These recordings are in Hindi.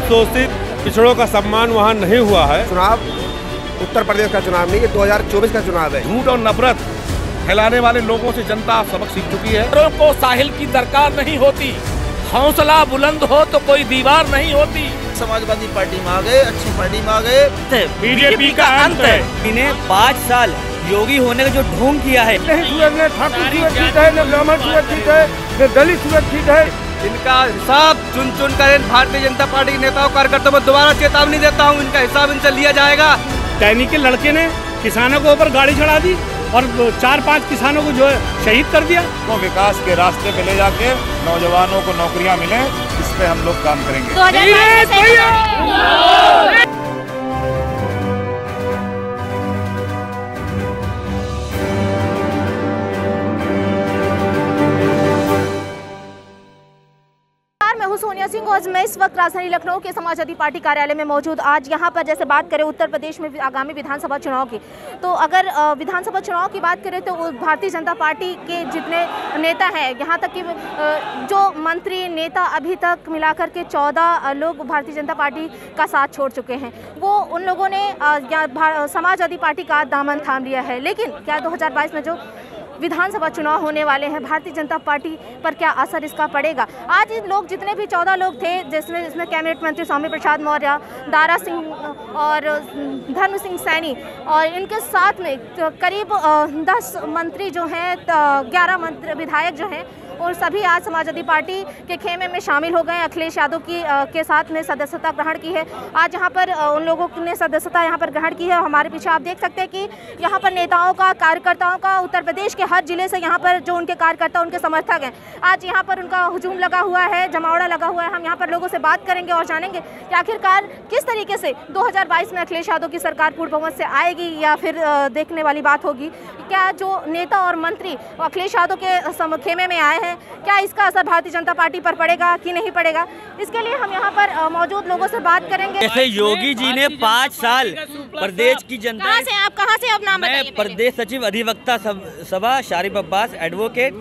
शोषित पिछड़ों का सम्मान वहाँ नहीं हुआ है। चुनाव उत्तर प्रदेश का चुनाव नहीं, ये 2024 का चुनाव है। झूठ और नफरत फैलाने वाले लोगों से जनता सबक सीख चुकी है। को साहिल की दरकार नहीं होती, हौसला बुलंद हो तो कोई दीवार नहीं होती। समाजवादी पार्टी में आ गए, अच्छी पार्टी में आ गए। बीजेपी का अंत है। इन्हें 5 साल योगी होने का जो ढोंग किया है, न ठाकुर सुरक्षित है, न ब्राह्मण सुरक्षित है, न दलित सुरक्षित है। इनका हिसाब चुन चुन कर भारतीय जनता पार्टी के नेताओं कार्यकर्ताओं को दोबारा चेतावनी देता हूँ, इनका हिसाब इनसे लिया जाएगा। टहनी के लड़के ने किसानों के ऊपर गाड़ी चढ़ा दी और 4-5 किसानों को जो है शहीद कर दिया। वो विकास के रास्ते पे ले जाके नौजवानों को नौकरियां मिले, इस पे हम लोग काम करेंगे। सोनिया सिंह और मैं इस वक्त राजधानी लखनऊ के समाजवादी पार्टी कार्यालय में मौजूद। आज यहाँ पर जैसे बात करें उत्तर प्रदेश में आगामी विधानसभा चुनाव की, तो अगर विधानसभा चुनाव की बात करें तो भारतीय जनता पार्टी के जितने नेता हैं, यहाँ तक कि जो मंत्री नेता अभी तक मिलाकर के 14 लोग भारतीय जनता पार्टी का साथ छोड़ चुके हैं, वो उन लोगों ने समाजवादी पार्टी का दामन थाम लिया है। लेकिन क्या 2022 में जो विधानसभा चुनाव होने वाले हैं, भारतीय जनता पार्टी पर क्या असर इसका पड़ेगा? आज इन लोग जितने भी 14 लोग थे, जिसमें कैबिनेट मंत्री स्वामी प्रसाद मौर्य, दारा सिंह और धर्म सिंह सैनी, और इनके साथ में करीब 10 मंत्री जो हैं, 11 मंत्री विधायक जो हैं, और सभी आज समाजवादी पार्टी के खेमे में शामिल हो गए। अखिलेश यादव के साथ में सदस्यता ग्रहण की है। आज यहाँ पर उन लोगों ने सदस्यता यहाँ पर ग्रहण की है। हमारे पीछे आप देख सकते हैं कि यहाँ पर नेताओं का, कार्यकर्ताओं का, उत्तर प्रदेश के हर जिले से यहाँ पर जो उनके कार्यकर्ता, उनके समर्थक हैं, आज यहाँ पर उनका हुजूम लगा हुआ है, जमावड़ा लगा हुआ है। हम यहाँ पर लोगों से बात करेंगे और जानेंगे कि आखिरकार किस तरीके से 2022 में अखिलेश यादव की सरकार पूर्ण बहुमत से आएगी या फिर देखने वाली बात होगी। क्या जो नेता और मंत्री अखिलेश यादव के खेमे में आए हैं, क्या इसका असर भारतीय जनता पार्टी पर पड़ेगा कि नहीं पड़ेगा? इसके लिए हम यहाँ पर मौजूद लोगों से बात करेंगे। जैसे योगी जी ने 5 साल प्रदेश की जनता। कहाँ से आप नाम बताइए? मैं प्रदेश सचिव अधिवक्ता सभा शारिफ अब्बास एडवोकेट,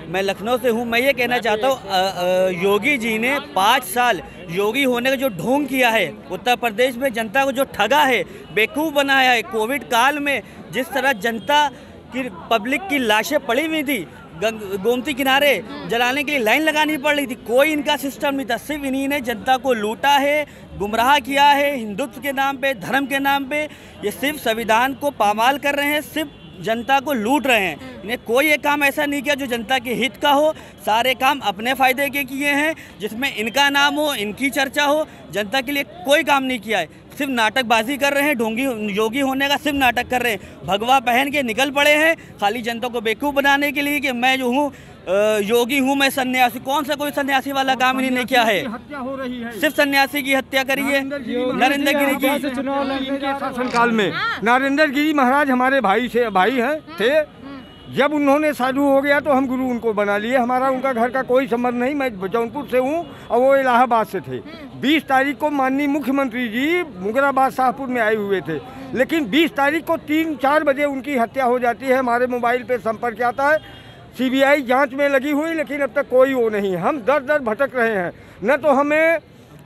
मैं लखनऊ से हूँ। मैं ये कहना चाहता हूँ, योगी जी ने 5 साल योगी होने का जो ढोंग किया है, उत्तर प्रदेश में जनता को जो ठगा है, बेवकूफ़ बनाया है। कोविड काल में जिस तरह जनता की, पब्लिक की लाशें पड़ी हुई थी, गोमती किनारे जलाने के लिए लाइन लगानी पड़ रही थी, कोई इनका सिस्टम नहीं था। सिर्फ इन्हीं ने जनता को लूटा है, गुमराह किया है, हिंदुत्व के नाम पे, धर्म के नाम पे। ये सिर्फ संविधान को पामाल कर रहे हैं, सिर्फ जनता को लूट रहे हैं। इन्हें कोई एक काम ऐसा नहीं किया जो जनता के हित का हो। सारे काम अपने फ़ायदे के किए हैं, जिसमें इनका नाम हो, इनकी चर्चा हो। जनता के लिए कोई काम नहीं किया है, सिर्फ नाटकबाजी कर रहे हैं। ढोंगी योगी होने का सिर्फ नाटक कर रहे हैं, भगवा पहन के निकल पड़े हैं खाली जनता को बेवकूफ़ बनाने के लिए कि मैं जो हूँ योगी हूँ, मैं सन्यासी। कौन सा कोई सन्यासी वाला काम इन्होंने किया है? हत्या हो रही है, सिर्फ सन्यासी की हत्या करी है नरेंद्र गिरी की। शासनकाल में नरेंद्र गिरी महाराज हमारे भाई थे। जब उन्होंने साधु हो गया तो हम गुरु उनको बना लिए। हमारा उनका घर का कोई संबंध नहीं। मैं जौनपुर से हूँ और वो इलाहाबाद से थे। 20 तारीख को माननीय मुख्यमंत्री जी मुगराबाद शाहपुर में आए हुए थे, लेकिन 20 तारीख को 3-4 बजे उनकी हत्या हो जाती है। हमारे मोबाइल पे संपर्क आता है, CBI जांच में लगी हुई, लेकिन अब तक कोई वो नहीं। हम दर भटक रहे हैं। न तो हमें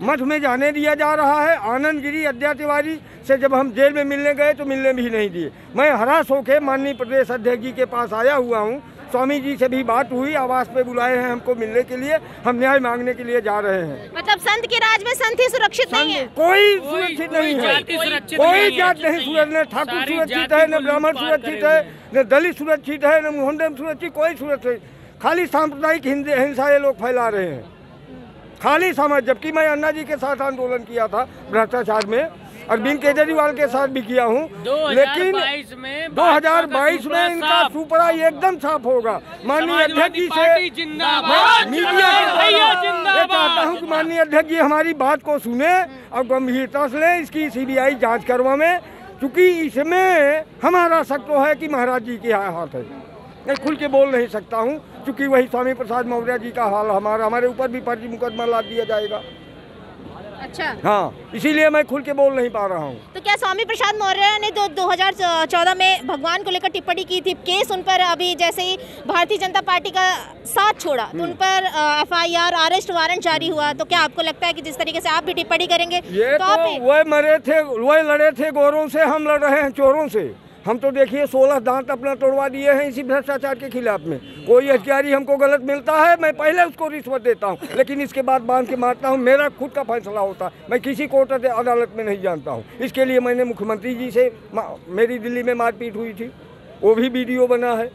मठ में जाने दिया जा रहा है। आनंद गिरी, अद्या तिवारी से जब हम जेल में मिलने गए तो मिलने भी नहीं दिए। मैं हरास होकर माननीय प्रदेश अध्यक्ष जी के पास आया हुआ हूँ। स्वामी जी से भी बात हुई, आवास पे बुलाए हैं हमको मिलने के लिए। हम न्याय मांगने के लिए जा रहे हैं। मतलब संत के राज में संत ही सुरक्षित नहीं है? कोई सुरक्षित नहीं है, कोई जात नहीं सुरक्षित। न ठाकुर सुरक्षित है, न ब्राह्मण सुरक्षित है, न दलित सुरक्षित है, न मुहंडम सुरक्षित, कोई सुरक्षित। खाली सांप्रदायिक हिंसा ये लोग फैला रहे हैं, खाली समाज। जबकि मैं अन्ना जी के साथ आंदोलन किया था भ्रष्टाचार में, अरविंद केजरीवाल के साथ भी किया हूँ, लेकिन 2022 में इनका सुपड़ा एकदम साफ होगा। माननीय अध्यक्ष जी से मीडिया चाहता हूँ कि माननीय अध्यक्ष जी हमारी बात को सुने और गंभीरता से लें, इसकी CBI जांच करवाएं, क्योंकि इसमें हमारा शक तो है कि महाराज जी के हाथ है। मैं खुल के बोल नहीं सकता हूँ, क्योंकि वही स्वामी प्रसाद मौर्य जी का हाल हमारे ऊपर भी फर्जी मुकदमा ला दिया जाएगा। अच्छा, हाँ, इसीलिए मैं खुल के बोल नहीं पा रहा हूँ। तो क्या स्वामी प्रसाद मौर्य ने 2014 में भगवान को लेकर टिप्पणी की थी, केस उन पर अभी जैसे ही भारतीय जनता पार्टी का साथ छोड़ा तो उन पर FIR अरेस्ट वारंट जारी हुआ, तो क्या आपको लगता है कि जिस तरीके से आप भी टिप्पणी करेंगे ये तो वह मरे थे, वह लड़े थे गोरों से, हम लड़ रहे हैं चोरों से। हम तो देखिए 16 दांत अपना तोड़वा दिए हैं इसी भ्रष्टाचार के खिलाफ में। कोई अधिकारी हमको गलत मिलता है, मैं पहले उसको रिश्वत देता हूं, लेकिन इसके बाद बांध के मारता हूं। मेरा खुद का फैसला होता है, मैं किसी कोर्ट अदालत में नहीं जानता हूं। इसके लिए मैंने मुख्यमंत्री जी से, मेरी दिल्ली में मारपीट हुई थी, वो भी वीडियो बना है।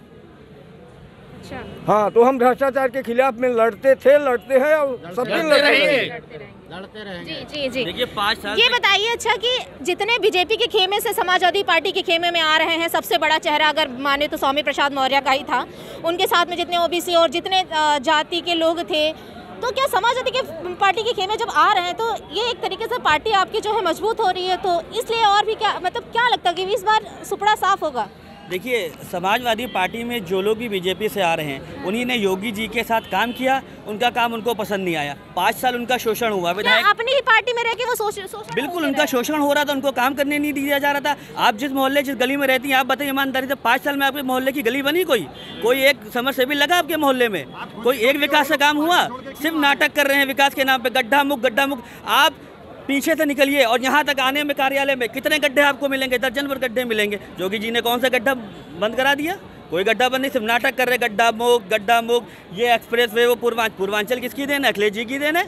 अच्छा, हाँ, तो हम भ्रष्टाचार के खिलाफ में लड़ते थे, लड़ते हैं और सब दिन लड़ते रहेंगे। जी। देखिए 5 साल ये बताइए अच्छा कि जितने बीजेपी के खेमे से समाजवादी पार्टी के खेमे में आ रहे हैं, सबसे बड़ा चेहरा अगर माने तो स्वामी प्रसाद मौर्य का ही था, उनके साथ में जितने OBC और जितने जाति के लोग थे, तो क्या समाजवादी के पार्टी के खेमे जब आ रहे हैं तो ये एक तरीके से पार्टी आपकी जो है मजबूत हो रही है, तो इसलिए और भी क्या मतलब क्या लगता है कि इस बार सुपड़ा साफ होगा? देखिए समाजवादी पार्टी में जो लोग भी बीजेपी से आ रहे हैं, उन्हीं ने योगी जी के साथ काम किया, उनका काम उनको पसंद नहीं आया। 5 साल उनका शोषण हुआ, विधायक अपनी ही पार्टी में रह के वो शोषण बिल्कुल उनका शोषण हो रहा था, उनको काम करने नहीं दिया जा रहा था। आप जिस मोहल्ले जिस गली में रहती हैं, आप बताइए ईमानदारी से 5 साल में आपके मोहल्ले की गली बनी? कोई एक समरसेबी लगा आपके मोहल्ले में? कोई एक विकास का काम हुआ? सिर्फ नाटक कर रहे हैं विकास के नाम पे, गड्ढा मुख। आप पीछे से निकलिए और यहाँ तक आने में कार्यालय में कितने गड्ढे आपको मिलेंगे? दर्जन भर गड्ढे मिलेंगे। योगी जी ने कौन सा गड्ढा बंद करा दिया? कोई गड्ढा बंद नहीं, सिर्फ नाटक कर रहे, गड्ढा मुख। ये एक्सप्रेस वे वो पूर्वांचल किसकी देन है? अखिलेश जी की देन है।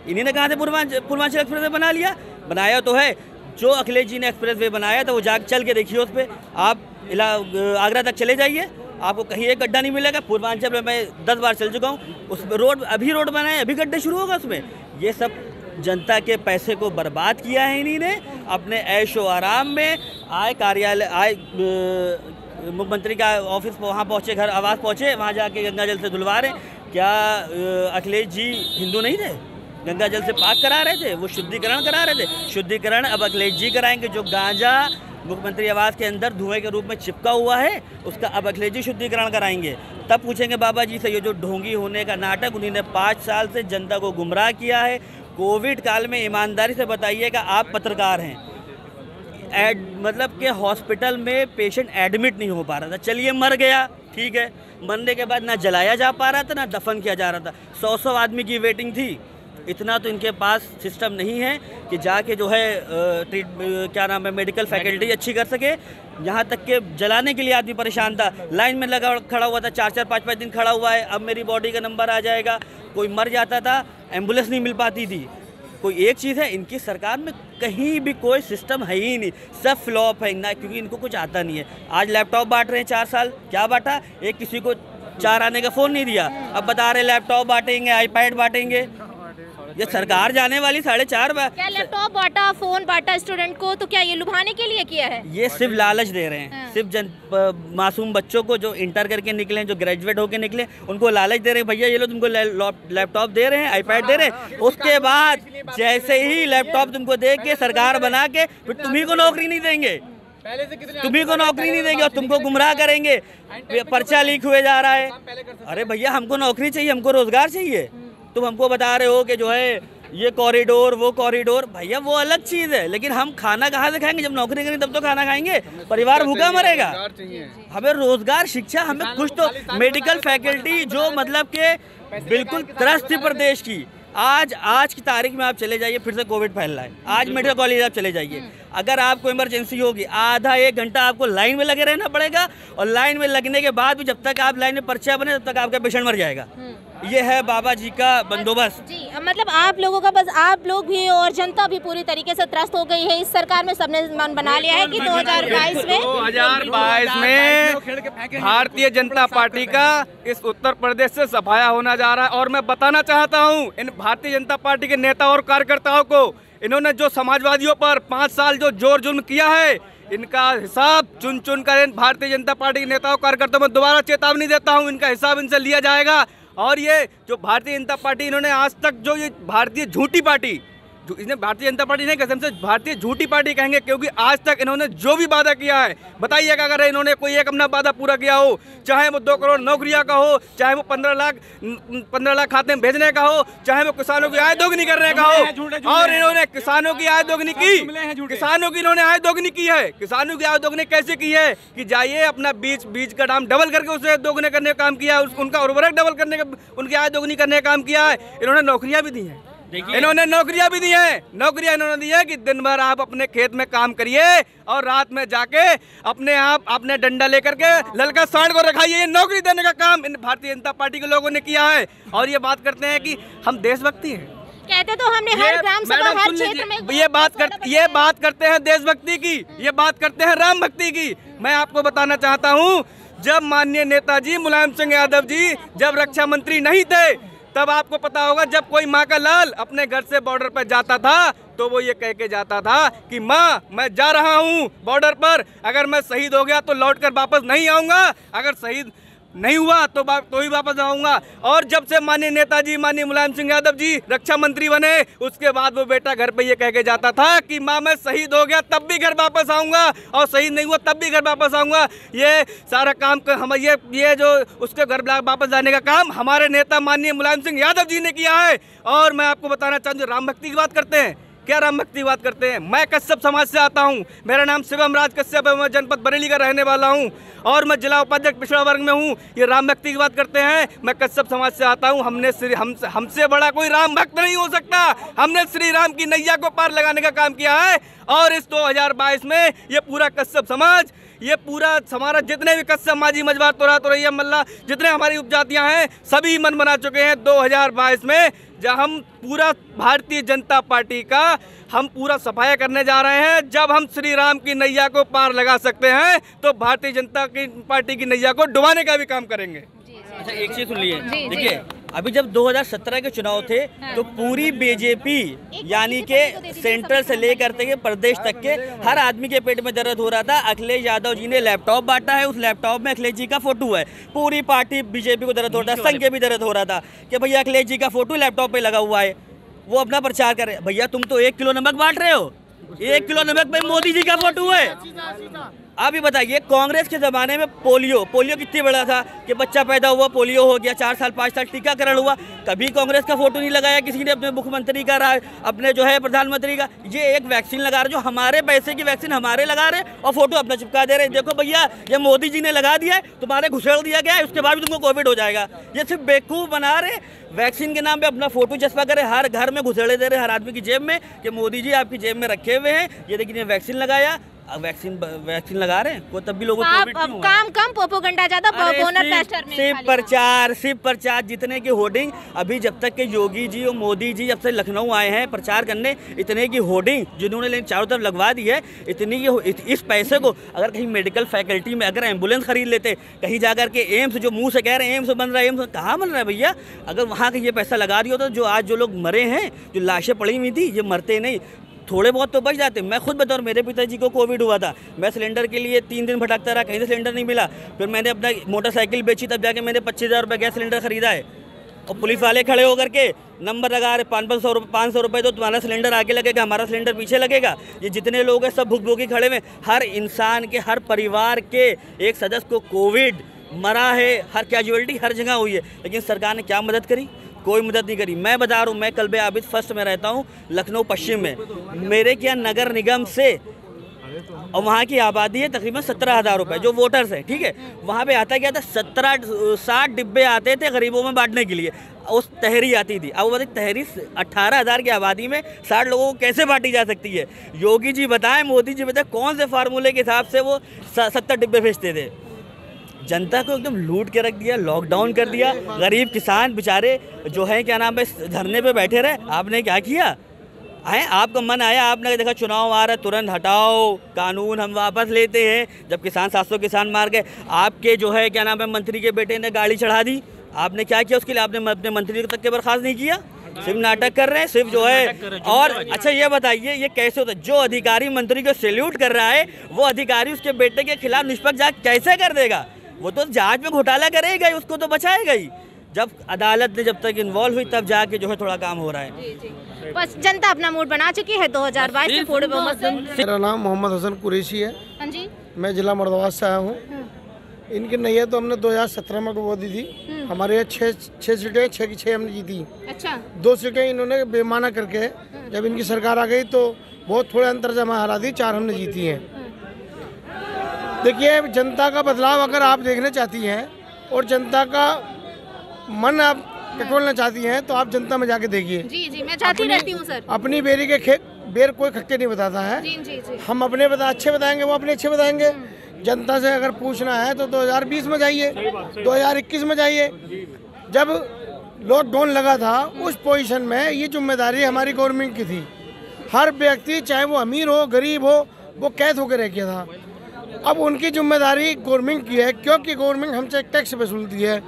इन्हीं ने कहा था पूर्वांचल एक्सप्रेस वे बना लिया, बनाया तो है। जो अखिलेश जी ने एक्सप्रेस वे बनाया था वो जाकर चल के देखिए, उस पर आप आगरा तक चले जाइए, आपको कहीं एक गड्ढा नहीं मिलेगा। पूर्वांचल में मैं 10 बार चल चुका हूँ, उस अभी रोड बनाए, अभी गड्ढे शुरू होगा उसमें। ये सब जनता के पैसे को बर्बाद किया है इन्हीं ने, अपने ऐशो आराम में आए, कार्यालय आए, मुख्यमंत्री का ऑफिस वहाँ पहुँचे, घर आवास पहुँचे, वहाँ जाके गंगा जल से धुलवा रहे। क्या अखिलेश जी हिंदू नहीं थे? गंगा जल से पाक करा रहे थे, वो शुद्धिकरण करा रहे थे। शुद्धिकरण अब अखिलेश जी कराएंगे। जो गांजा मुख्यमंत्री आवास के अंदर धुएं के रूप में चिपका हुआ है, उसका अब अखिलेश जी शुद्धिकरण कराएंगे। तब पूछेंगे बाबा जी से, ये जो ढोंगी होने का नाटक, उन्हीं ने 5 साल से जनता को गुमराह किया है। कोविड काल में ईमानदारी से बताइएगा, आप पत्रकार हैं, मतलब कि हॉस्पिटल में पेशेंट एडमिट नहीं हो पा रहा था, चलिए मर गया, ठीक है, मरने के बाद ना जलाया जा पा रहा था ना दफन किया जा रहा था, 100 आदमी की वेटिंग थी। इतना तो इनके पास सिस्टम नहीं है कि जाके जो है क्या नाम है, मेडिकल फैकल्टी अच्छी कर सके। यहाँ तक के जलाने के लिए आदमी परेशान था, लाइन में लगा खड़ा हुआ था, 4-4, 5-5 दिन खड़ा हुआ है। अब मेरी बॉडी का नंबर आ जाएगा, कोई मर जाता था, एम्बुलेंस नहीं मिल पाती थी। कोई एक चीज़ है, इनकी सरकार में कहीं भी कोई सिस्टम है ही नहीं, सब फ्लॉप है ना, क्योंकि इनको कुछ आता नहीं है। आज लैपटॉप बांट रहे हैं, 4 साल क्या बांटा? एक किसी को 4 आने का फ़ोन नहीं दिया, अब बता रहे लैपटॉप बांटेंगे, आईपैड बांटेंगे। ये सरकार जाने वाली 4.5 बार क्या लैपटॉप बांटा, फोन बांटा स्टूडेंट को, तो क्या ये लुभाने के लिए किया है? ये सिर्फ लालच दे रहे हैं। सिर्फ मासूम बच्चों को जो इंटर करके निकले, जो ग्रेजुएट होके निकले, उनको लालच दे रहे हैं, भैया ये लो तुमको लैपटॉप दे रहे हैं, आईपैड दे रहे हैं। उसके बाद जैसे ही लैपटॉप तुमको दे के सरकार बना के फिर तुम्ही को नौकरी नहीं देंगे, तुम्ही को नौकरी नहीं देंगे और तुमको गुमराह करेंगे। पर्चा लीक हुए जा रहा है। अरे भैया हमको नौकरी चाहिए, हमको रोजगार चाहिए। तुम हमको बता रहे हो कि जो है ये कॉरिडोर वो कॉरिडोर, भैया वो अलग चीज़ है, लेकिन हम खाना कहाँ से खाएंगे? जब नौकरी करेंगे तब तो खाना खाएंगे, परिवार भूखा मरेगा। हमें रोजगार, शिक्षा, हमें कुछ तो मेडिकल फैकल्टी जो मतलब के बिल्कुल त्रस्त थी प्रदेश की। आज की तारीख में आप चले जाइए, फिर से कोविड फैल रहा है। आज मेडिकल कॉलेज आप चले जाइए, अगर आपको इमरजेंसी होगी, आधा 1 घंटा आपको लाइन में लगे रहना पड़ेगा, और लाइन में लगने के बाद भी जब तक आप लाइन में पर्चा बने तब तक आपका पेशेंट मर जाएगा। ये है बाबा जी का बंदोबस्त। जी, मतलब आप लोगों का, बस आप लोग भी और जनता भी पूरी तरीके से त्रस्त हो गई है। इस सरकार में सबने मन बना लिया है कि 2022 में भारतीय जनता पार्टी का इस उत्तर प्रदेश से सफाया होना जा रहा है। और मैं बताना चाहता हूँ इन भारतीय जनता पार्टी के नेता और कार्यकर्ताओं को, इन्होंने जो समाजवादियों पर 5 साल जो जोर जुल्म किया है, इनका हिसाब चुन चुन कर भारतीय जनता पार्टी के नेताओं कार्यकर्ताओं में दोबारा चेतावनी देता हूँ, इनका हिसाब इनसे लिया जाएगा। और ये जो भारतीय जनता पार्टी, इन्होंने आज तक जो ये भारतीय झूठी पार्टी इन्हें भारतीय जनता पार्टी नहीं कसम से भारतीय झूठी पार्टी कहेंगे, क्योंकि आज तक इन्होंने जो भी वादा किया है, बताइएगा अगर इन्होंने कोई एक अपना वादा पूरा किया हो, चाहे वो 2 करोड़ नौकरियां का हो, चाहे वो 15 लाख खाते में भेजने का हो, चाहे वो किसानों की आय दोगुनी करने का हो। और इन्होंने किसानों की आय दोगुनी की, किसानों की इन्होंने आय दोगुनी की है। किसानों की आय दोगुनी कैसे की है कि जाइए अपना बीज का दाम डबल करके उसे दोगुने करने का काम किया है, उनका उर्वरक डबल करने का, उनकी आय दोगुनी करने का काम किया है। इन्होंने नौकरियां भी दी हैं, इन्होंने नौकरियां भी दी हैं, नौकरियां इन्होंने दी है कि दिन भर आप अपने खेत में काम करिए और रात में जाके अपने डंडा लेकर के ललका सांड को रखाइए। ये नौकरी देने का काम इन भारतीय जनता पार्टी के लोगों ने किया है। और ये बात करते हैं कि हम देशभक्ति हैं, कहते तो हमने हर ग्राम सभा हर क्षेत्र में ये बात करते हैं देशभक्ति की, ये बात करते हैं राम भक्ति की। मैं आपको बताना चाहता हूँ, जब माननीय नेताजी मुलायम सिंह यादव जी जब रक्षा मंत्री नहीं थे, तब आपको पता होगा जब कोई माँ का लाल अपने घर से बॉर्डर पर जाता था तो वो ये कह के जाता था कि माँ मैं जा रहा हूँ बॉर्डर पर, अगर मैं शहीद हो गया तो लौटकर वापस नहीं आऊँगा, अगर शहीद नहीं हुआ तो ही वापस आऊंगा। और जब से माननीय नेताजी माननीय मुलायम सिंह यादव जी रक्षा मंत्री बने, उसके बाद वो बेटा घर पे ये कह के जाता था कि माँ मैं शहीद हो गया तब भी घर वापस आऊंगा, और शहीद नहीं हुआ तब भी घर वापस आऊंगा। ये सारा काम हम ये जो उसके घर वापस जाने का काम हमारे नेता माननीय मुलायम सिंह यादव जी ने किया है। और मैं आपको बताना चाहूँ, राम भक्ति की बात करते हैं, क्या राम भक्ति की बात करते हैं। मैं कश्यप समाज से आता हूं, मेरा नाम शिवम राज कश्यप है, मैं जनपद बरेली का रहने वाला हूं और मैं जिला उपाध्यक्ष पिछड़ा वर्ग में हूं। ये राम भक्ति की बात करते हैं, मैं कश्यप समाज से आता हूं। हमसे बड़ा कोई राम भक्त नहीं हो सकता। हमने श्री राम की नैया को पार लगाने का काम किया है। और इस 2022 में ये पूरा कश्यप समाज, ये पूरा हमारा जितने भी कश्यप माझी मजबार तोरा तोरैया मल्ला जितने हमारी उपजातियां हैं, सभी मन बना चुके हैं 2022 में, जब हम पूरा भारतीय जनता पार्टी का हम पूरा सफाया करने जा रहे हैं। जब हम श्री राम की नैया को पार लगा सकते हैं तो भारतीय जनता पार्टी की नैया को डुबाने का भी काम करेंगे। अच्छा, एक चीज सुन लिए, देखिए अभी जब 2017 के चुनाव थे तो पूरी बीजेपी यानी के सेंट्रल से लेकर के प्रदेश तक के हर आदमी के पेट में दर्द हो रहा था। अखिलेश यादव जी ने लैपटॉप बांटा है, उस लैपटॉप में अखिलेश जी का फोटो है। पूरी पार्टी बीजेपी को दर्द हो रहा था, संघ के भी दर्द हो रहा था कि भैया अखिलेश जी का फोटो लैपटॉप पे लगा हुआ है, वो अपना प्रचार कर रहे हैं। भैया तुम तो 1 किलो नमक बांट रहे हो, 1 किलो नमक पे मोदी जी का फोटो है। आप ही बताइए, कांग्रेस के ज़माने में पोलियो कितनी बड़ा था कि बच्चा पैदा हुआ पोलियो हो गया, 4 साल 5 साल टीकाकरण हुआ, कभी कांग्रेस का फोटो नहीं लगाया किसी ने, अपने मुख्यमंत्री का रहा, अपने जो है प्रधानमंत्री का। ये एक वैक्सीन लगा रहे, जो हमारे पैसे की वैक्सीन हमारे लगा रहे और फोटो अपना चिपका दे रहे। देखो भैया ये मोदी जी ने लगा दिया है, तुम्हारे घुसेड़ दिया गया है, उसके बाद भी तुमको कोविड हो जाएगा। ये सिर्फ बेवकूफ़ बना रहे, वैक्सीन के नाम पे अपना फोटो चस्पा करे, हर घर में घुसेड़े दे रहे हर आदमी की जेब में कि मोदी जी आपकी जेब में रखे हुए हैं, ये देखिए वैक्सीन लगाया। वैक्सीन लगा रहे हैं, वो तब भी लोगों को काम कम प्रोपेगेंडा ज्यादा, बोनस पेस्टर में सिर्फ प्रचार जितने की होर्डिंग। अभी जब तक के योगी जी और मोदी जी जब से लखनऊ आए हैं प्रचार करने, इतने की होर्डिंग जिन्होंने चारों तरफ लगवा दी है, इतनी की इस पैसे को अगर कहीं मेडिकल फैकल्टी में अगर एम्बुलेंस खरीद लेते, कहीं जाकर के एम्स, जो मुंह से कह रहे हैं एम्स बन रहा है, एम्स कहाँ बन रहा है भैया, अगर वहाँ का ये पैसा लगा दिया तो जो आज जो लोग मरे हैं, जो लाशें पड़ी हुई थी, ये मरते नहीं, थोड़े बहुत तो बच जाते। मैं खुद बतौर मेरे पिताजी को कोविड हुआ था, मैं सिलेंडर के लिए 3 दिन भटकता रहा, कहीं से सिलेंडर नहीं मिला, फिर मैंने अपना मोटरसाइकिल बेची, तब जाके मैंने 25,000 रुपये गैस सिलेंडर खरीदा है। और पुलिस वाले खड़े होकर के नंबर लगा रहे 500 रुपये तो तुम्हारा सिलेंडर आगे लगेगा, हमारा सिलेंडर पीछे लगेगा। ये जितने लोग हैं सब भूख भूखी खड़े हुए, हर इंसान के, हर परिवार के एक सदस्य को कोविड मरा है, हर कैजुअलिटी हर जगह हुई है, लेकिन सरकार ने क्या मदद करी? कोई मदद नहीं करी। मैं बता रहा हूँ, मैं कल्बे आबिद फर्स्ट में रहता हूँ, लखनऊ पश्चिम में। मेरे क्या नगर निगम से, और वहाँ की आबादी है तकरीबन 17,000 रुपये, जो वोटर्स हैं, ठीक है, वहाँ पे आता क्या था, 60 डिब्बे आते थे गरीबों में बांटने के लिए, उस तहरी आती थी। अब वो तहरी 18,000 की आबादी में 60 लोगों को कैसे बांटी जा सकती है? योगी जी बताएं, मोदी जी बताएं, कौन से फार्मूले के हिसाब से वो 70 डिब्बे भेजते थे? जनता को एकदम लूट के रख दिया, लॉकडाउन कर दिया। गरीब किसान बेचारे जो है क्या नाम है धरने पे बैठे रहे। आपने क्या किया? आए आपका मन आया, आपने देखा चुनाव आ रहा है, तुरंत हटाओ कानून, हम वापस लेते हैं। जब किसान 700 किसान मार गए, आपके जो है क्या नाम है मंत्री के बेटे ने गाड़ी चढ़ा दी, आपने क्या किया उसके लिए? आपने अपने मंत्री तक के बर्खास्त नहीं किया, सिर्फ नाटक कर रहे हैं, सिर्फ जो है। और अच्छा ये बताइए, ये कैसे होता है? जो अधिकारी मंत्री को सैल्यूट कर रहा है, वो अधिकारी उसके बेटे के खिलाफ निष्पक्ष जांच कैसे कर देगा? वो तो जांच में घोटाला करेगा ही, उसको तो बचाएगा ही। जब अदालत ने जब तक इन्वॉल्व हुई तब जाके जो है थोड़ा काम हो रहा है। बस जनता अपना मूड बना चुकी है 2022 से पूर्ण बहुमत। मेरा नाम मोहम्मद हसन कुरैशी है। हाँ जी। मैं जिला मर्दाबाद से आया हूँ। इनकी नैया तो हमने 2017 में वो दी थी। हमारे यहाँ छः सीटें 6 की 6 हमने जीती। अच्छा। 2 सीटें इन्होंने बेमाना करके, जब इनकी सरकार आ गई तो बहुत थोड़े अंतर जमा हरा दी, 4 हमने जीती हैं। देखिए, जनता का बदलाव अगर आप देखना चाहती हैं और जनता का मन आप टटोलना चाहती हैं तो आप जनता में जाके देखिए। जी जी, मैं चाहती रहती हूँ सर। अपनी बेरी के बेर कोई खक्के नहीं बताता है। जी जी जी। हम अपने अच्छे बताएंगे, वो अपने अच्छे बताएंगे। जनता से अगर पूछना है तो 2020 में जाइए, 2021 में जाइए। जब लॉकडाउन लगा था उस पोजीशन में ये जिम्मेदारी हमारी गवर्नमेंट की थी। हर व्यक्ति चाहे वो अमीर हो गरीब हो वो कैद होकर रह गया था। अब उनकी जिम्मेदारी गवर्नमेंट की है, क्योंकि गवर्नमेंट हमसे टैक्स वसूलती है।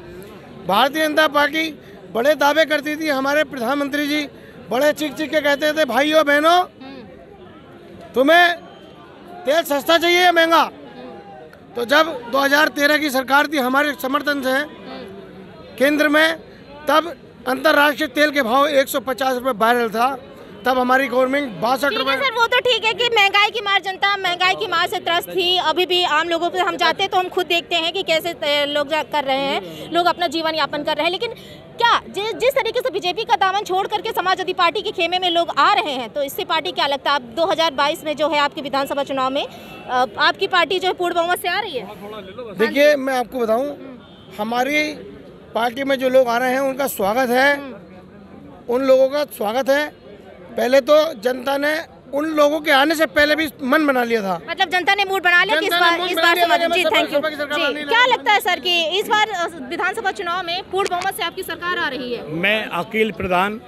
भारतीय जनता पार्टी बड़े दावे करती थी। हमारे प्रधानमंत्री जी बड़े चीख के कहते थे, भाइयों बहनों तुम्हें तेल सस्ता चाहिए या महंगा। तो जब 2013 की सरकार थी हमारे समर्थन से केंद्र में, तब अंतर्राष्ट्रीय तेल के भाव 150 रुपये बैरल था। तब हमारी गवर्नमेंट 62 रुपये। सर वो तो ठीक है कि महंगाई की मार, जनता महंगाई की मार से त्रस्त थी। अभी भी आम लोगों पे हम जाते हैं तो हम खुद देखते हैं कि कैसे लोग कर रहे हैं, लोग अपना जीवन यापन कर रहे हैं। लेकिन क्या जिस तरीके से बीजेपी का दामन छोड़ करके समाजवादी पार्टी के खेमे में लोग आ रहे हैं, तो इससे पार्टी क्या लगता है अब 2022 में जो है आपके विधानसभा चुनाव में आपकी पार्टी जो है पूर्ण बहुमत से आ रही है? देखिए, मैं आपको बताऊं, हमारी पार्टी में जो लोग आ रहे हैं उनका स्वागत है। उन लोगों का स्वागत है। पहले तो जनता ने उन लोगों के आने से पहले भी मन बना लिया था। मतलब जनता ने मूड बना लिया कि इस बार जी थैंक यू जी। क्या लगता है सर कि इस बार विधानसभा चुनाव में पूर्ण बहुमत से आपकी सरकार आ रही है? मैं अकील प्रधान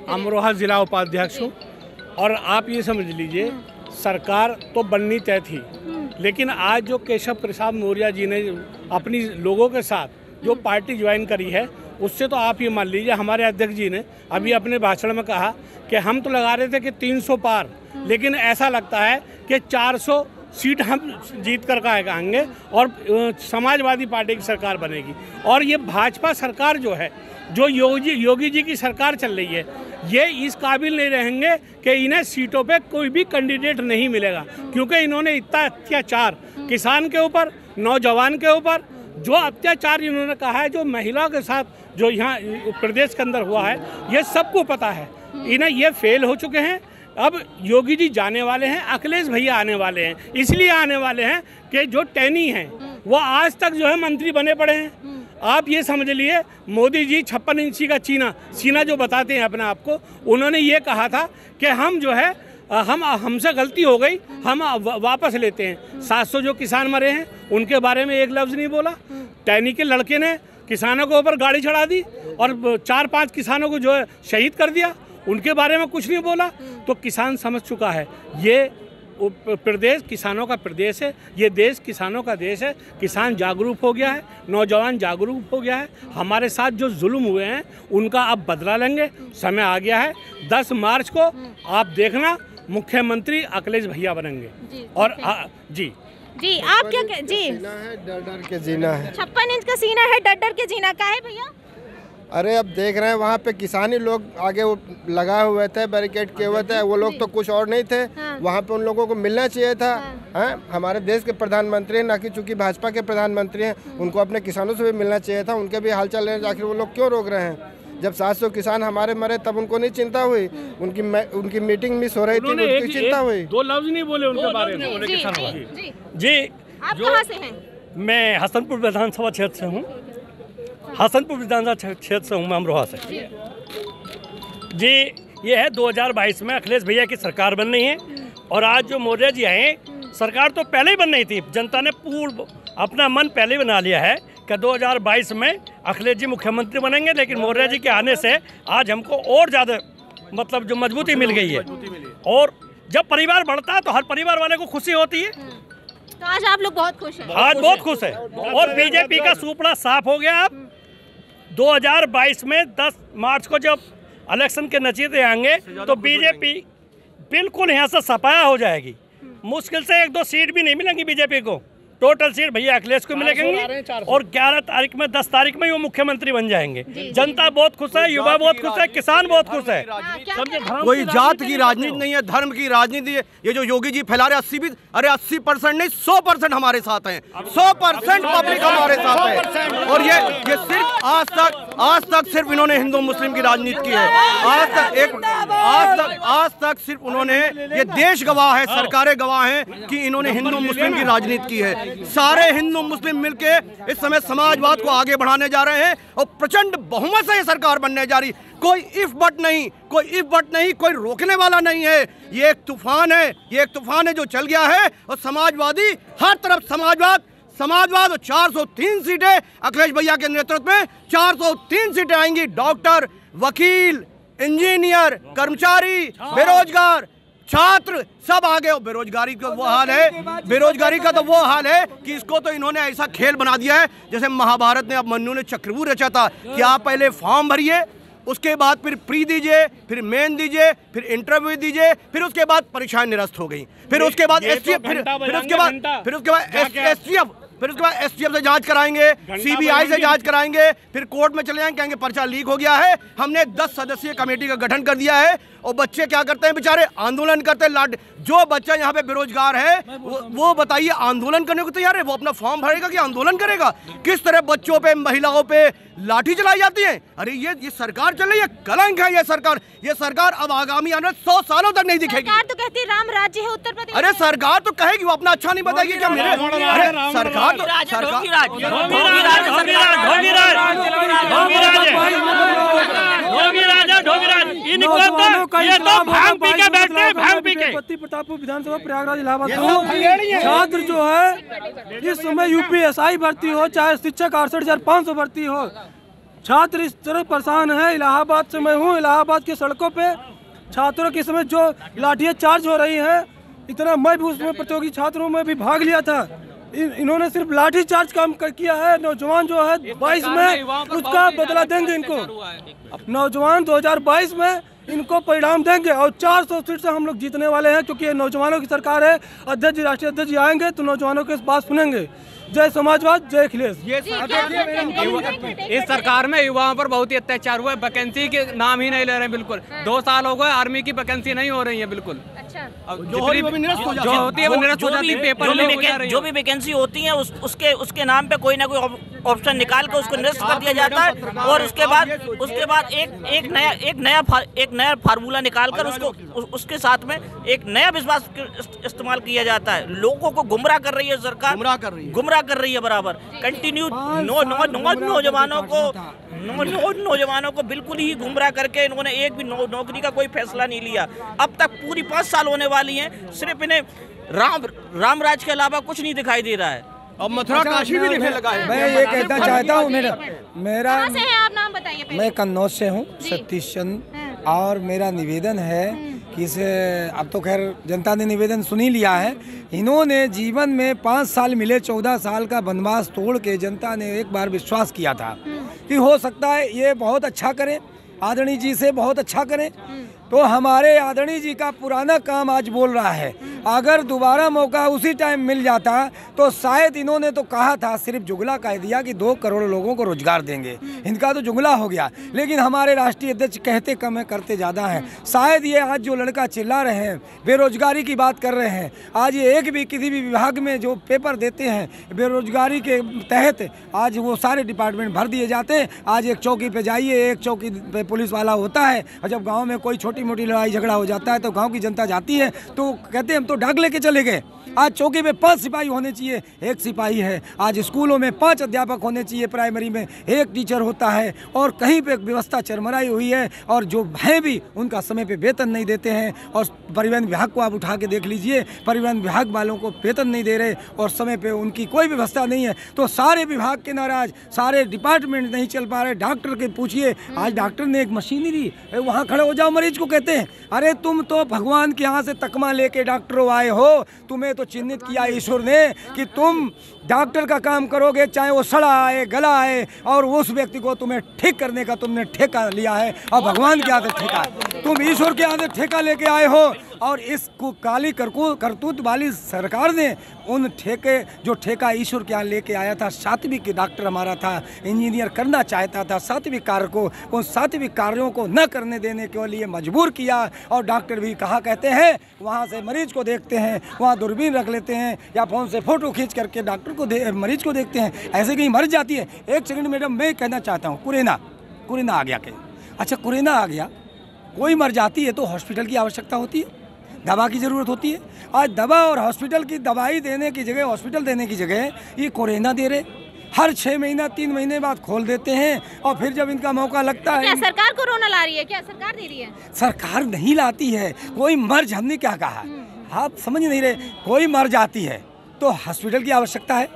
अमरोहा जिला उपाध्यक्ष हूँ। और आप ये समझ लीजिए, सरकार तो बननी तय थी, लेकिन आज जो केशव प्रसाद मौर्य जी ने अपनी लोगों के साथ जो पार्टी ज्वाइन करी है, उससे तो आप ये मान लीजिए, हमारे अध्यक्ष जी ने अभी अपने भाषण में कहा कि हम तो लगा रहे थे कि 300 पार, लेकिन ऐसा लगता है कि 400 सीट हम जीत कर आएंगे और समाजवादी पार्टी की सरकार बनेगी। और ये भाजपा सरकार जो है, जो योगी जी की सरकार चल रही है, ये इस काबिल नहीं रहेंगे कि इन्हें सीटों पे कोई भी कैंडिडेट नहीं मिलेगा, क्योंकि इन्होंने इतना अत्याचार किसान के ऊपर, नौजवान के ऊपर, जो अत्याचार इन्होंने कहा है, जो महिला के साथ जो यहाँ प्रदेश के अंदर हुआ है, ये सबको पता है। इन्हें ये फेल हो चुके हैं। अब योगी जी जाने वाले हैं, अखिलेश भैया आने वाले हैं। इसलिए आने वाले हैं कि जो टैनी हैं वो आज तक जो है मंत्री बने पड़े हैं। आप ये समझ लिए, मोदी जी 56 इंची का सीना जो बताते हैं अपने आप को, उन्होंने ये कहा था कि हम जो है हमसे गलती हो गई, हम वापस लेते हैं। 700 जो किसान मरे हैं उनके बारे में एक लफ्ज़ नहीं बोला। टैनी के लड़के ने किसानों के ऊपर गाड़ी चढ़ा दी और 4-5 किसानों को जो है शहीद कर दिया, उनके बारे में कुछ नहीं बोला। तो किसान समझ चुका है ये प्रदेश किसानों का प्रदेश है, ये देश किसानों का देश है। किसान जागरूक हो गया है, नौजवान जागरूक हो गया है। हमारे साथ जो जुल्म हुए हैं उनका अब बदला लेंगे, समय आ गया है। 10 मार्च को आप देखना, मुख्यमंत्री अखिलेश भैया बनेंगे। और जी जी आप क्या जी जीना है, डर डर के जीना है। 56 इंच का सीना है, डर डर के जीना का है भैया। अरे अब देख रहे हैं वहाँ पे किसानी लोग आगे वो लगाए हुए थे, बैरिकेड किए हुए थे। वो लोग तो कुछ और नहीं थे। वहाँ पे उन लोगों को मिलना चाहिए था। हमारे देश के प्रधानमंत्री हैं, ना कि चूँकि भाजपा के प्रधानमंत्री हैं, उनको अपने किसानों से भी मिलना चाहिए था। उनके भी हालचाल लेने, आखिर वो लोग क्यों रोक रहे हैं? जब 700 किसान हमारे मरे तब उनको नहीं चिंता हुई? उनकी मीटिंग मिस हो रही थी, उनकी चिंता हुई। 2 लफ्ज़ नहीं बोले उनके बारे में। जी आप कहाँ से हैं? मैं हसनपुर विधानसभा क्षेत्र से हूँ। हसनपुर विधानसभा क्षेत्र से हूँ मैं, अमरोहा से। जी ये है 2022 में अखिलेश भैया की सरकार बन रही है। और आज जो मौर्य जी आए, सरकार तो पहले ही बन रही थी। जनता ने पूर्ण अपना मन पहले ही बना लिया है कि 2022 में अखिलेश जी मुख्यमंत्री बनेंगे। लेकिन मौर्य जी के आने से आज हमको और ज़्यादा मतलब जो मजबूती मिल गई है। और जब परिवार बढ़ता है तो हर परिवार वाले को खुशी होती है। तो आज आप लोग बहुत खुश हैं? आज बहुत खुश है। और बीजेपी का सुपड़ा साफ हो गया। अब 2022 में 10 मार्च को जब इलेक्शन के नतीजे आएंगे तो बीजेपी बिल्कुल यहाँ से सफाया हो जाएगी। मुश्किल से 1-2 सीट भी नहीं मिलेंगी बीजेपी को। टोटल सीट भैया अखिलेश को मिलेंगे और 11 तारीख में 10 तारीख में वो मुख्यमंत्री बन जाएंगे। जनता बहुत खुश है, युवा बहुत खुश है, किसान बहुत खुश है। कोई जात की राजनीति नहीं है, धर्म की राजनीति है। ये जो योगी जी फैला रहे 80% नहीं 100% हमारे साथ हैं, 100% पब्लिक हमारे साथ है। और ये सिर्फ आज तक सिर्फ इन्होंने हिंदू मुस्लिम की राजनीति की है। आज तक सिर्फ उन्होंने, ये देश गवाह है, सरकारें गवाह हैं कि इन्होंने हिंदू मुस्लिम की राजनीति की है। सारे हिंदू मुस्लिम मिलके इस समय समाजवाद को आगे बढ़ाने जा रहे हैं और प्रचंड बहुमत से ये सरकार बनने जा रही। कोई इफ बट नहीं, कोई रोकने वाला नहीं है। ये एक तूफान है जो चल गया है और समाजवादी हर तरफ समाजवाद और 403 सीटें अखिलेश भैया के नेतृत्व में 403 सीटें आएंगी। डॉक्टर, वकील, इंजीनियर, कर्मचारी, बेरोजगार, छात्र सब आगे। और बेरोजगारी का तो वो हाल है कि इसको तो इन्होंने ऐसा खेल बना दिया है जैसे महाभारत ने, अब मन्नू ने चक्रव्यूह रचा था कि आप पहले फॉर्म भरिए, उसके बाद फिर प्री दीजिए, फिर मेन दीजिए, फिर इंटरव्यू दीजिए, फिर उसके बाद परीक्षाएं निरस्त हो गई, फिर उसके बाद एसटीएफ से जांच कराएंगे, सीबीआई से जांच कराएंगे, फिर कोर्ट में चले जाएंगे, कहेंगे पर्चा लीक हो गया है। हमने 10 सदस्यीय कमेटी का गठन कर दिया है और बच्चे क्या करते हैं बेचारे, आंदोलन करते हैं। जो बच्चा यहाँ पे बेरोजगार है वो बताइए आंदोलन करने को तैयार है? वो अपना फॉर्म भरेगा कि आंदोलन करेगा? किस तरह बच्चों पे, महिलाओं पे लाठी चलाई जाती है। अरे ये सरकार चल रही है, कलंक है ये सरकार अब आगामी आने 100 सालों तक नहीं दिखेगी। सरकार तो कहती है राम राज्य है उत्तर प्रदेश। अरे सरकार तो कहेगी, वो अपना अच्छा नहीं बताएगी क्या? मेरे सरकार विधानसभा प्रयागराज इलाहाबाद छात्र जो है इस समय यूपीएसआई भर्ती हो, चाहे शिक्षक 68,500 भर्ती हो, छात्र इस तरह परेशान है। इलाहाबाद से मैं हूँ, इलाहाबाद की सड़कों पे छात्रों के समय जो लाठियाँ चार्ज हो रही हैं, इतना मैं भी उसमें प्रतियोगी छात्रों में भी भाग लिया था। इन्होंने सिर्फ लाठी चार्ज काम किया है। नौजवान जो है 22 में उसका बदला देंगे इनको। नौजवान 2022 में इनको परिणाम देंगे और 400 सीट से हम लोग जीतने वाले हैं, क्योंकि ये नौजवानों की सरकार है। अध्यक्ष जी, राष्ट्रीय अध्यक्ष जी आएंगे तो नौजवानों के बात सुनेंगे। जय समाजवाद, जय अखिलेश। इस सरकार में युवाओं पर बहुत ही अत्याचार हुआ है। वैकेंसी के नाम ही नहीं ले रहे हैं बिल्कुल। 2 साल हो गए, आर्मी की वैकेंसी नहीं हो रही है बिल्कुल। जो होती है वो निरस्त हो जाती है। जो भी वैकेंसी होती है उसके नाम पे कोई ना कोई ऑप्शन निकाल कर उसको निरस्त कर दिया जाता है और उसके बाद एक नया फार्मूला निकालकर उसके साथ में एक नया विश्वास इस्तेमाल किया जाता है। लोगों को गुमराह कर रही है सरकार, गुमराह कर रही है बराबर। कंटिन्यू नौजवानों को बिल्कुल ही गुमराह करके इन्होंने एक भी नौकरी का कोई फैसला नहीं लिया। अब तक पूरी 5 साल होने वाली हैं, सिर्फ इन्हें राम राज के अलावा कुछ नहीं दिखाई दे रहा है। अब मथुरा काशी भी दिखने लगा है। मैं ये कहना चाहता हूँ, मेरा कहाँ से हैं आप, नाम बताइए। मैं कन्नौज से हूँ, सतीश चंद। और मेरा निवेदन है कि इसे, अब तो खैर जनता ने निवेदन सुन ही लिया है। इन्होंने जीवन में 5 साल मिले, 14 साल का वनवास तोड़ के जनता ने एक बार विश्वास किया था कि हो सकता है ये बहुत अच्छा करें, आदरणीय जी से बहुत अच्छा करें। तो हमारे आदरणीय जी का पुराना काम आज बोल रहा है। अगर दोबारा मौका उसी टाइम मिल जाता तो शायद, इन्होंने तो कहा था, सिर्फ जुगला कह दिया कि 2 करोड़ लोगों को रोजगार देंगे। इनका तो जुगला हो गया। लेकिन हमारे राष्ट्रीय अध्यक्ष कहते कम है, करते ज़्यादा हैं। शायद ये आज जो लड़का चिल्ला रहे हैं, बेरोजगारी की बात कर रहे हैं, आज ये एक भी किसी भी विभाग में जो पेपर देते हैं बेरोजगारी के तहत, आज वो सारे डिपार्टमेंट भर दिए जाते हैं। आज एक चौकी पे जाइए, एक चौकी पे पुलिस वाला होता है, और जब गाँव में कोई छोटी मोटी लड़ाई झगड़ा हो जाता है तो गांव की जनता जाती है तो कहते हैं हम तो डाक लेके चले गए। आज चौकी में 5 सिपाही होने चाहिए, 1 सिपाही है। आज स्कूलों में 5 अध्यापक होने चाहिए, प्राइमरी में 1 टीचर होता है। और कहीं पे व्यवस्था चरमराई हुई है और जो है भी उनका समय पे वेतन नहीं देते हैं। और परिवहन विभाग को आप उठा के देख लीजिए, परिवहन विभाग वालों को वेतन नहीं दे रहे और समय पे उनकी कोई व्यवस्था नहीं है। तो सारे विभाग के नाराज, सारे डिपार्टमेंट नहीं चल पा रहे। डॉक्टर के पूछिए, आज डॉक्टर ने एक मशीनरी, वहाँ खड़े हो जाओ मरीज को कहते हैं, अरे तुम तो भगवान के यहाँ से तकमा लेके डॉक्टरों आए हो, तुम्हें तो चिन्हित किया ईश्वर ने कि तुम डॉक्टर का काम करोगे, चाहे वो सड़ा आए गला आए, और उस व्यक्ति को तुम्हें ठीक करने का तुमने ठेका लिया है। और भगवान के यहाँ से ठेका, तुम ईश्वर के यहाँ से ठेका लेके आए हो। और इस काली करतूत वाली सरकार ने उन जो ठेका ईश्वर के यहाँ लेके आया था, सात्विक डॉक्टर हमारा था, इंजीनियर करना चाहता था, सात्विक कार्य को, उन सात्विक कार्यों को न करने देने के लिए मजबूर किया। और डॉक्टर भी कहा कहते हैं, वहाँ से मरीज को देखते हैं, वहाँ दूरबीन रख लेते हैं या फ़ोन से फ़ोटो खींच करके डॉक्टर को मरीज को देखते हैं, ऐसे कहीं मर जाती है। एक सेकंड मैडम, मैं कहना चाहता हूँ, कोरोना आ गया क्या? अच्छा, कोरोना आ गया, कोई मर जाती है तो हॉस्पिटल की आवश्यकता होती है, दवा की ज़रूरत होती है। आज दवा और हॉस्पिटल की दवाई देने की जगह, हॉस्पिटल देने की जगह ये कोरोना दे रहे। हर 6 महीना 3 महीने बाद खोल देते हैं, और फिर जब इनका मौका लगता है। क्या सरकार कोरोना ला रही है? क्या सरकार दे रही है? सरकार नहीं लाती है, कोई मर, हमने क्या कहा, आप समझ नहीं रहे। कोई मर जाती है तो हॉस्पिटल की आवश्यकता है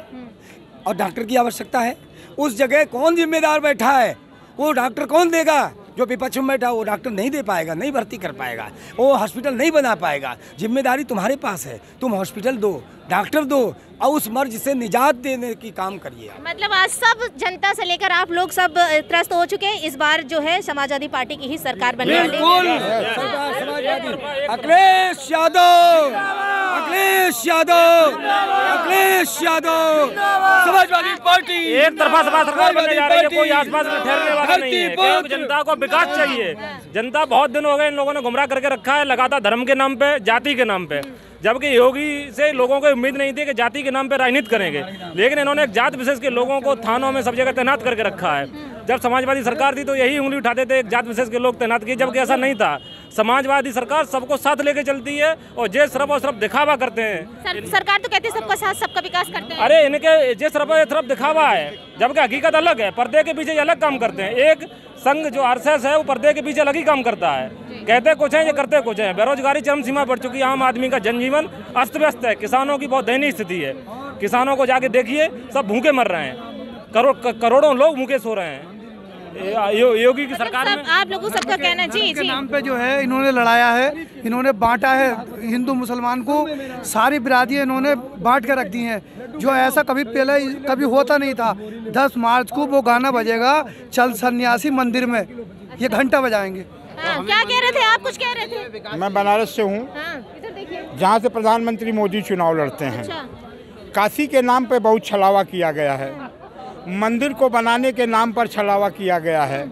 और डॉक्टर की आवश्यकता है। उस जगह कौन जिम्मेदार बैठा है? वो डॉक्टर कौन देगा? जो विपक्ष में बैठा वो डॉक्टर नहीं दे पाएगा, नहीं भर्ती कर पाएगा, वो हॉस्पिटल नहीं बना पाएगा। जिम्मेदारी तुम्हारे पास है, तुम हॉस्पिटल दो, डॉक्टर दो, और उस मर्ज से निजात देने की काम करिए। मतलब आज सब जनता से लेकर आप लोग सब त्रस्त हो चुके हैं। इस बार जो है समाजवादी पार्टी की ही सरकार बनने वाली है। अखिलेश यादव, अखिलेश यादव, अखिलेश यादव, समाजवादी पार्टी एक तरफा सभा सरकार बनने जा रही है, कोई आसपास में ठहरने वाला नहीं है, क्योंकि जनता को विकास चाहिए। जनता बहुत दिन हो गए इन लोगों ने गुमराह करके रखा है, लगातार धर्म के नाम पे, जाति के नाम पे, जबकि योगी से लोगों को उम्मीद नहीं थी कि जाति के नाम पे राजनीति करेंगे, लेकिन इन्होंने एक जात विशेष के लोगों को थानों में सब जगह तैनात करके रखा है। जब समाजवादी सरकार थी तो यही उंगली उठाते थे, एक जात विशेष के लोग तैनात किए, जबकि ऐसा नहीं था। समाजवादी सरकार सबको साथ लेके चलती है और जे सिर्फ और सिर्फ दिखावा करते हैं। सरकार तो कहती है सबका साथ सबका विकास करते हैं। अरे इनके जे सिर्फ दिखावा है, जबकि हकीकत अलग है। पर्दे के पीछे अलग काम करते हैं। एक संघ जो आरएसएस है वो पर्दे के पीछे अलग ही काम करता है, कहते कुछ है ये करते कुछ है। बेरोजगारी चरम सीमा बढ़ चुकी है, आम आदमी का जनजीवन अस्त व्यस्त है, किसानों की बहुत दयनीय स्थिति है। किसानों को जाके देखिए, सब भूखे मर रहे हैं, करोड़ों लोग भूखे सो रहे हैं योगी की सरकार में। आप लोगों सबका कहना जी के नाम पे जो है इन्होंने लड़ाया है, इन्होंने बांटा है हिंदू मुसलमान को, सारी बिरादरियां इन्होंने बांट के रख दी हैं, जो ऐसा कभी कभी होता नहीं था। 10 मार्च को वो गाना बजेगा, चल सन्यासी मंदिर में, ये घंटा बजाएंगे। क्या कह रहे थे आप? कुछ कह रहे थे? मैं बनारस से हूँ, जहाँ से प्रधानमंत्री मोदी चुनाव लड़ते हैं। काशी के नाम पे बहुत छलावा किया गया है, मंदिर को बनाने के नाम पर छलावा किया गया है,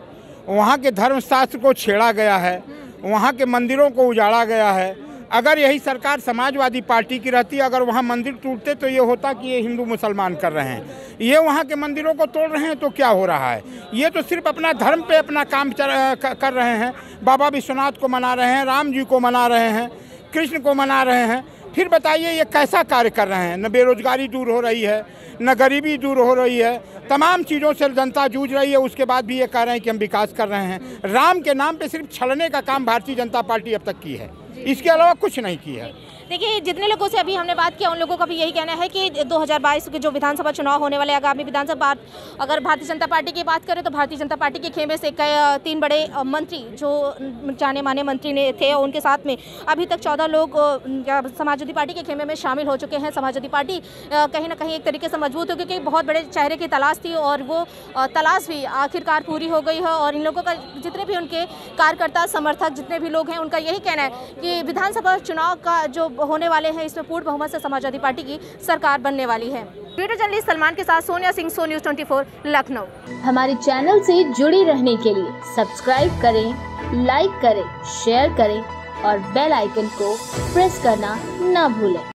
वहाँ के धर्मशास्त्र को छेड़ा गया है, वहाँ के मंदिरों को उजाड़ा गया है। अगर यही सरकार समाजवादी पार्टी की रहती, अगर वहाँ मंदिर टूटते तो ये होता कि ये हिंदू मुसलमान कर रहे हैं, ये वहाँ के मंदिरों को तोड़ रहे हैं, तो क्या हो रहा है? ये तो सिर्फ अपना धर्म पे अपना काम कर रहे हैं। बाबा विश्वनाथ को मना रहे हैं, राम जी को मना रहे हैं, कृष्ण को मना रहे हैं। फिर बताइए ये कैसा कार्य कर रहे हैं? न बेरोजगारी दूर हो रही है, न गरीबी दूर हो रही है, तमाम चीज़ों से जनता जूझ रही है, उसके बाद भी ये कह रहे हैं कि हम विकास कर रहे हैं। राम के नाम पे सिर्फ छलने का काम भारतीय जनता पार्टी अब तक की है, इसके अलावा कुछ नहीं की है। देखिए, जितने लोगों से अभी हमने बात किया उन लोगों का भी यही कहना है कि 2022 के जो विधानसभा चुनाव होने वाले, आगामी विधानसभा, अगर भारतीय जनता पार्टी की बात करें तो भारतीय जनता पार्टी के खेमे से 3 बड़े मंत्री जो जाने माने मंत्री ने थे, उनके साथ में अभी तक 14 लोग समाजवादी पार्टी के खेमे में शामिल हो चुके हैं। समाजवादी पार्टी कहीं ना कहीं एक तरीके से मजबूत हो, क्योंकि बहुत बड़े चेहरे की तलाश थी और वो तलाश भी आखिरकार पूरी हो गई है। और इन लोगों का, जितने भी उनके कार्यकर्ता समर्थक जितने भी लोग हैं, उनका यही कहना है कि विधानसभा चुनाव का जो होने वाले हैं इसमें पूर्ण बहुमत से समाजवादी पार्टी की सरकार बनने वाली है। वीडियो जर्नलिस्ट सलमान के साथ सोनिया सिंह, सो न्यूज़ 24 लखनऊ। हमारे चैनल से जुड़ी रहने के लिए सब्सक्राइब करें, लाइक करें, शेयर करें और बेल आइकन को प्रेस करना ना भूलें।